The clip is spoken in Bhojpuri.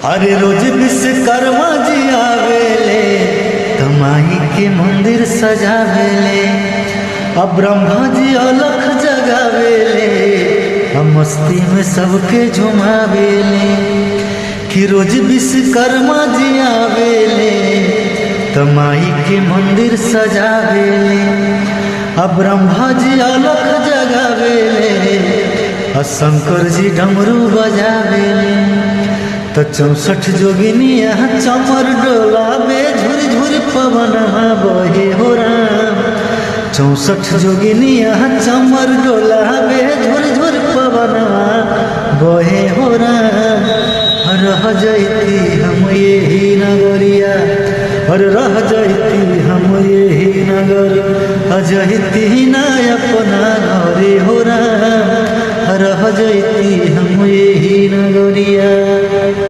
अरे रोज विश्वकर्मा जी आवेले तमाई के मंदिर सजावेले। अब ब्रह्मा जी अलख जगावेले, अब मस्ती में सबके झुमावेले। कि रोज विश्वकर्मा जी आवेले तमाई के मंदिर सजावेले। अब ब्रह्मा जी अलख जगावेले, और शंकर जी डमरू बजावेले। तो 64 जोगिनिया चमर डोलावे, झुर झुर पवन बहे हो राम। 64 जोगिनिया चमर डोलावे, झुर झुर पवन बहे हो राम। रह जैती हम यही नगरिया, और रह जैती हम यही नगर, अजैती ना अपना घरे हो राम। रह जैती हम यही नगरिया।